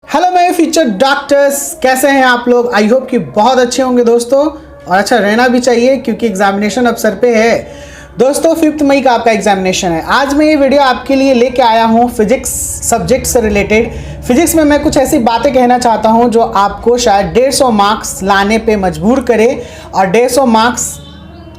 Hello मेरे future doctors, कैसे हैं आप लोग। आई होप कि बहुत अच्छे होंगे दोस्तों, और अच्छा रहना भी चाहिए क्योंकि एग्जामिनेशन अब सर पे है दोस्तों। 5 मई का आपका एग्जामिनेशन है। आज मैं ये वीडियो आपके लिए लेके आया हूँ फिजिक्स सब्जेक्ट से रिलेटेड। फिजिक्स में मैं कुछ ऐसी बातें कहना चाहता हूँ जो आपको शायद 150 मार्क्स लाने पे मजबूर करे। और 150 मार्क्स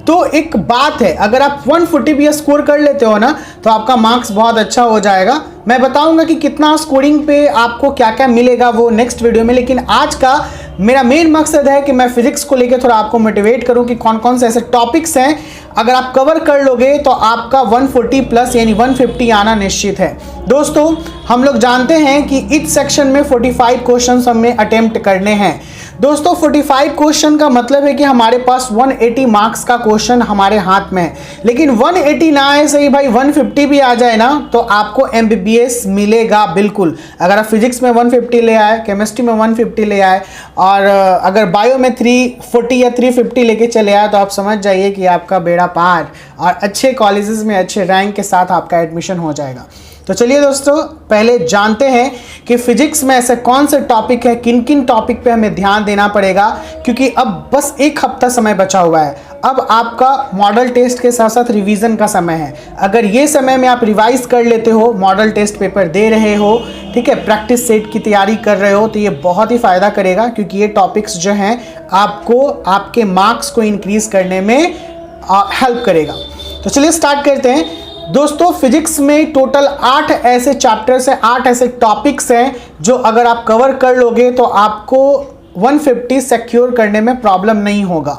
तो एक बात है, अगर आप 140 भी स्कोर कर लेते हो ना तो आपका मार्क्स बहुत अच्छा हो जाएगा। मैं बताऊंगा कि कितना स्कोरिंग पे आपको क्या क्या मिलेगा वो नेक्स्ट वीडियो में। लेकिन आज का मेरा मेन मकसद है कि मैं फिजिक्स को लेकर थोड़ा आपको मोटिवेट करूं कि कौन कौन से ऐसे टॉपिक्स हैं अगर आप कवर कर लोगे तो आपका 140 प्लस यानी 150 आना निश्चित है। दोस्तों हम लोग जानते हैं कि इच सेक्शन में 45 क्वेश्चन हमें अटेम्प्ट करने हैं। दोस्तों 45 क्वेश्चन का मतलब है कि हमारे पास 180 मार्क्स का क्वेश्चन हमारे हाथ में है। लेकिन 180 ना आए सही भाई, 150 भी आ जाए ना तो आपको MBBS मिलेगा बिल्कुल। अगर आप फिजिक्स में 150 ले आए, केमिस्ट्री में 150 ले आए और अगर बायो में 340 या 350 लेके चले आए तो आप समझ जाइए कि आपका बेड़ा पार और अच्छे कॉलेजेस में अच्छे रैंक के साथ आपका एडमिशन हो जाएगा। तो चलिए दोस्तों पहले जानते हैं कि फिजिक्स में ऐसे कौन से टॉपिक है, किन किन टॉपिक पे हमें ध्यान देना पड़ेगा, क्योंकि अब बस एक हफ्ता समय बचा हुआ है। अब आपका मॉडल टेस्ट के साथ साथ रिवीजन का समय है। अगर ये समय में आप रिवाइज कर लेते हो, मॉडल टेस्ट पेपर दे रहे हो, ठीक है, प्रैक्टिस सेट की तैयारी कर रहे हो, तो ये बहुत ही फायदा करेगा क्योंकि ये टॉपिक्स जो हैं आपको आपके मार्क्स को इंक्रीज करने में हेल्प करेगा। तो चलिए स्टार्ट करते हैं। दोस्तों फिजिक्स में टोटल 8 ऐसे चैप्टर्स हैं, 8 ऐसे टॉपिक्स हैं जो अगर आप कवर कर लोगे तो आपको 150 सिक्योर करने में प्रॉब्लम नहीं होगा।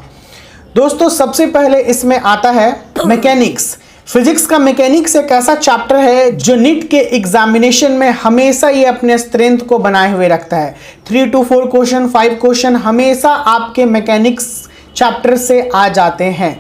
दोस्तों सबसे पहले इसमें आता है मैकेनिक्स। फिजिक्स का मैकेनिक्स एक ऐसा चैप्टर है जो नीट के एग्जामिनेशन में हमेशा ये अपने स्ट्रेंथ को बनाए हुए रखता है। 3 to 4 क्वेश्चन, 5 क्वेश्चन हमेशा आपके मैकेनिक्स चैप्टर से आ जाते हैं।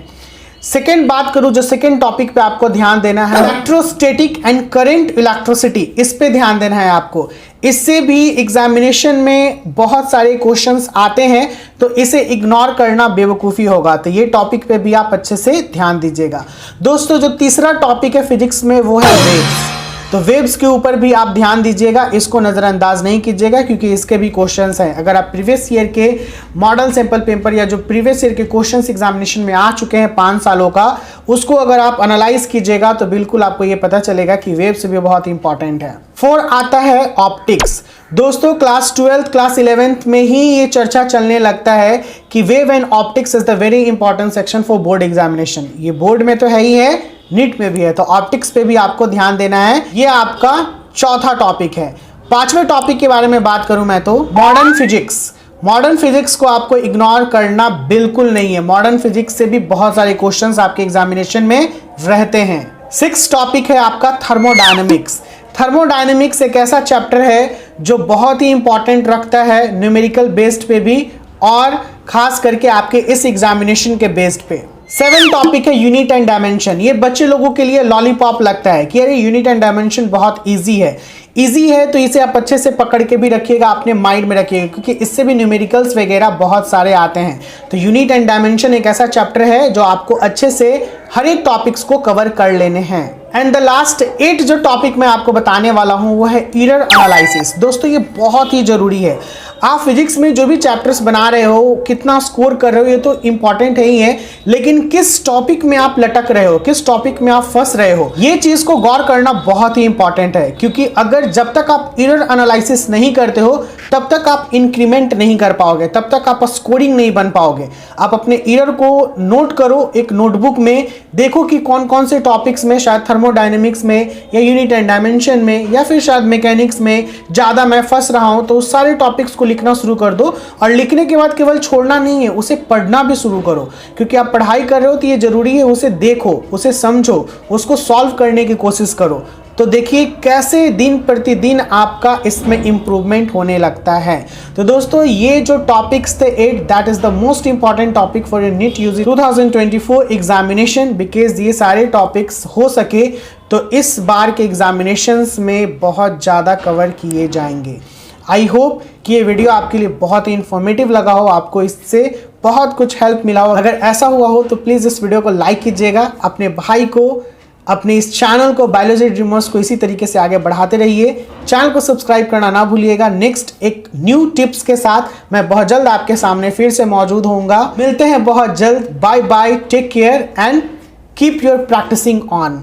सेकेंड बात करूं, जो सेकेंड टॉपिक पे आपको ध्यान देना है, इलेक्ट्रोस्टैटिक एंड करंट इलेक्ट्रिसिटी, इस पे ध्यान देना है आपको। इससे भी एग्जामिनेशन में बहुत सारे क्वेश्चंस आते हैं तो इसे इग्नोर करना बेवकूफ़ी होगा। तो ये टॉपिक पे भी आप अच्छे से ध्यान दीजिएगा। दोस्तों जो तीसरा टॉपिक है फिजिक्स में वो है वेव्स। तो वेव्स के ऊपर भी आप ध्यान दीजिएगा, इसको नज़रअंदाज नहीं कीजिएगा क्योंकि इसके भी क्वेश्चंस हैं। अगर आप प्रीवियस ईयर के मॉडल सैंपल पेपर या जो प्रीवियस ईयर के क्वेश्चंस एग्जामिनेशन में आ चुके हैं 5 सालों का, उसको अगर आप एनालाइज कीजिएगा तो बिल्कुल आपको ये पता चलेगा कि वेव्स भी बहुत इंपॉर्टेंट है। 4 आता है ऑप्टिक्स। दोस्तों क्लास 12th क्लास 11th में ही ये चर्चा चलने लगता है कि wave and optics is the very important section for board examination. ये बोर्ड में तो है ही है, नीट में भी है, तो ऑप्टिक्स पे भी आपको ध्यान देना है। ये आपका चौथा टॉपिक है। 5वें टॉपिक के बारे में बात करूं मैं तो मॉडर्न फिजिक्स। मॉडर्न फिजिक्स को आपको इग्नोर करना बिल्कुल नहीं है। मॉडर्न फिजिक्स से भी बहुत सारे क्वेश्चंस आपके एग्जामिनेशन में रहते हैं। 6th टॉपिक है आपका थर्मोडायनेमिक्स। थर्मोडायनेमिक्स एक ऐसा चैप्टर है जो बहुत ही इंपॉर्टेंट रखता है न्यूमेरिकल बेस्ड पे भी और खास करके आपके इस एग्जामिनेशन के बेस्ड पे। 7th टॉपिक है यूनिट एंड डायमेंशन। ये बच्चे लोगों के लिए लॉलीपॉप लगता है कि अरे यूनिट एंड डायमेंशन बहुत इजी है। इजी है तो इसे आप अच्छे से पकड़ के भी रखिएगा, अपने माइंड में रखिएगा क्योंकि इससे भी न्यूमेरिकल्स वगैरह बहुत सारे आते हैं। तो यूनिट एंड डायमेंशन एक ऐसा चैप्टर है जो आपको अच्छे से हर एक टॉपिक्स को कवर कर लेने हैं। एंड द लास्ट 8 जो टॉपिक मैं आपको बताने वाला हूं वो है एरर एनालिसिस। दोस्तों ये बहुत ही जरूरी है। आप फिजिक्स में जो भी चैप्टर्स बना रहे हो, कितना स्कोर कर रहे हो, ये तो इंपॉर्टेंट है ही है, लेकिन किस टॉपिक में आप लटक रहे हो, किस टॉपिक में आप फंस रहे हो, ये चीज को गौर करना बहुत ही इंपॉर्टेंट है। क्योंकि अगर जब तक आप एरर एनालिसिस नहीं करते हो तब तक आप इंक्रीमेंट नहीं कर पाओगे, तब तक आप स्कोरिंग नहीं बन पाओगे। आप अपने एरर को नोट करो एक नोटबुक में, देखो कि कौन कौन से टॉपिक्स में, शायद थर्मोडायनेमिक्स में या यूनिट एंड डायमेंशन में या फिर शायद मैकेनिक्स में ज़्यादा मैं फंस रहा हूँ। तो उस सारे टॉपिक्स को लिखना शुरू कर दो और लिखने के बाद केवल छोड़ना नहीं है, उसे पढ़ना भी शुरू करो। क्योंकि आप पढ़ाई कर रहे हो तो ये जरूरी है, उसे देखो, उसे समझो, उसको सॉल्व करने की कोशिश करो। तो देखिए कैसे दिन प्रतिदिन आपका इसमें इंप्रूवमेंट होने लगता है। तो दोस्तों ये जो टॉपिक्स थे 8, that is the most important topic for your NEET UG 2024 examination, because ये सारे टॉपिक्स हो सके तो इस बार के एग्जामिनेशंस में बहुत ज़्यादा कवर किए जाएंगे। आई होप कि ये वीडियो आपके लिए बहुत ही इंफॉर्मेटिव लगा हो, आपको इससे बहुत कुछ हेल्प मिला हो। अगर ऐसा हुआ हो तो प्लीज़ इस वीडियो को लाइक कीजिएगा, अपने भाई को अपने इस चैनल को बायोलॉजी ड्रीमर्स को इसी तरीके से आगे बढ़ाते रहिए। चैनल को सब्सक्राइब करना ना भूलिएगा। नेक्स्ट एक न्यू टिप्स के साथ मैं बहुत जल्द आपके सामने फिर से मौजूद होऊंगा। मिलते हैं बहुत जल्द। Bye bye, take care and keep your practising on.